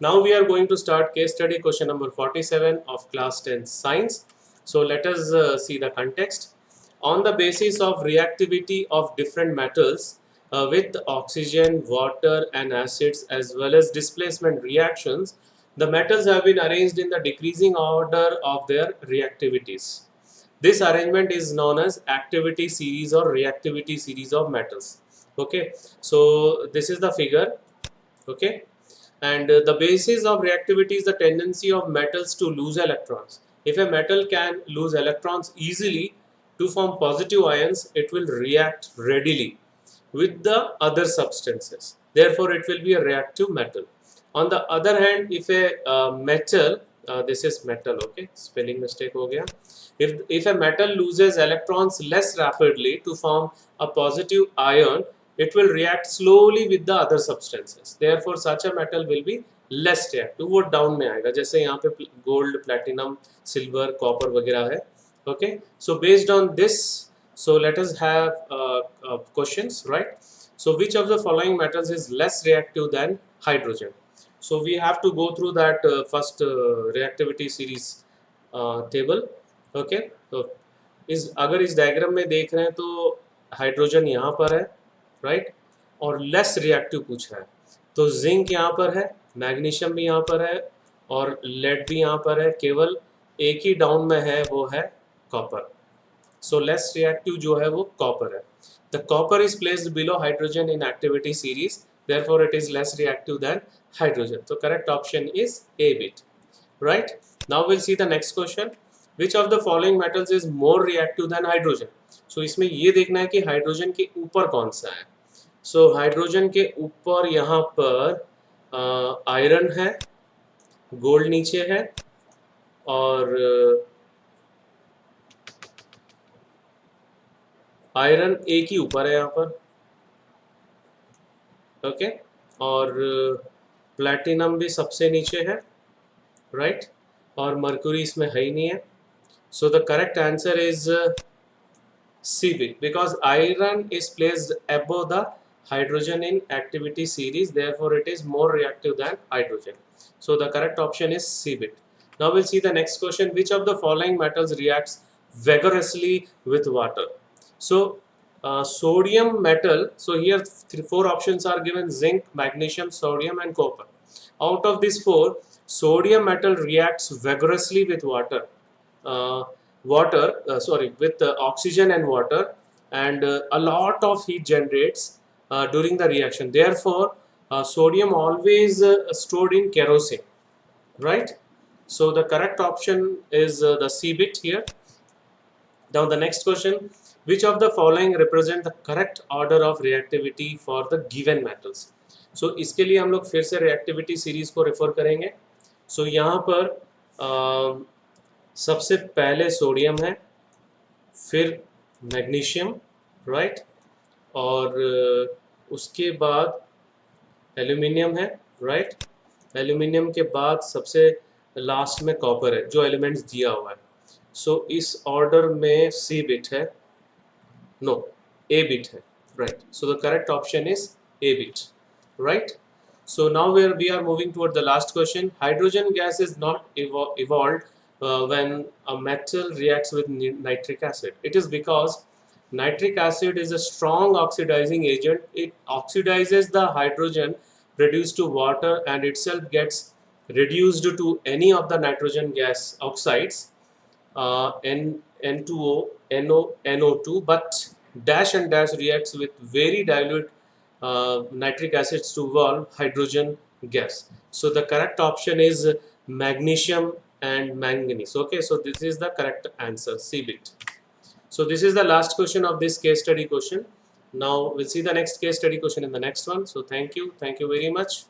Now we are going to start case study question number 47 of class 10 science. So let us see the context. On the basis of reactivity of different metals with oxygen, water and acids as well as displacement reactions, the metals have been arranged in the decreasing order of their reactivities. This arrangement is known as activity series or reactivity series of metals. Okay, so this is the figure. Okay, and the basis of reactivity is the tendency of metals to lose electrons. If a metal can lose electrons easily to form positive ions, it will react readily with the other substances. Therefore, it will be a reactive metal. On the other hand, if a metal, this is metal, okay, spelling mistake ho gaya. If a metal loses electrons less rapidly to form a positive ion, it will react slowly with the other substances. Therefore, such a metal will be less reactive. वो down में आएगा, जैसे यहाँ पे gold, platinum, silver, copper वगैरह है. Okay, so based on this, so let us have questions, right? So which of the following metals is less reactive than hydrogen? So we have to go through that first reactivity series table. Okay, तो अगर इस diagram में देख रहे हैं तो hydrogen यहाँ पर है, राइट, और लेस रिएक्टिव पूछ रहा है. तो जिंक यहाँ पर है, मैग्नीशियम भी यहाँ पर है और लेड भी यहाँ पर है. केवल एक ही डाउन में है, वो है कॉपर. सो लेस रिएक्टिव जो है वो कॉपर है. The copper is placed below hydrogen in activity series, therefore it is less reactive than hydrogen. तो correct option is a bit, right. Now will see the next question. Which of the following metals is more reactive than hydrogen? So इसमें ये देखना है कि hydrogen के ऊपर कौन सा है. So हाइड्रोजन के ऊपर यहाँ पर आयरन है, गोल्ड नीचे है और आयरन एक ही ऊपर है यहाँ पर. ओके, और प्लैटिनम भी सबसे नीचे है, राइट, और मर्क्यूरी इसमें है ही नहीं है. So the correct answer is C bit, because iron is placed above the hydrogen in activity series, therefore it is more reactive than hydrogen. So the correct option is C bit. Now we'll see the next question. Which of the following metals reacts vigorously with water? So sodium metal, so here four options are given: zinc, magnesium, sodium and copper. Out of these four, sodium metal reacts vigorously with water. With oxygen and water, and a lot of heat generates during the reaction. Therefore, sodium always stored in kerosene, right? So the correct option is the C bit here. Now the next question: which of the following represent the correct order of reactivity for the given metals? So इसके लिए हम लोग फिर से reactivity series को refer करेंगे. So यहाँ पर सबसे पहले सोडियम है, फिर मैग्नीशियम, राइट, और उसके बाद एल्यूमिनियम है, राइट. एल्यूमिनियम के बाद सबसे लास्ट में कॉपर है, जो एलिमेंट्स दिया हुआ है. सो इस ऑर्डर में सी बिट है, नो, ए बिट है, right. So the correct option is a bit, right. So now we are moving toward the last question. Hydrogen gas is not evolved when a metal reacts with nitric acid. It is because nitric acid is a strong oxidizing agent. It oxidizes the hydrogen reduced to water and itself gets reduced to any of the nitrogen gas oxides, N2O, NO, NO2, but dash and dash reacts with very dilute nitric acids to evolve hydrogen gas. So the correct option is magnesium and manganese. Okay, so this is the correct answer, C bit. So this is the last question of this case study question. Now we'll see the next case study question in the next one. So thank you very much.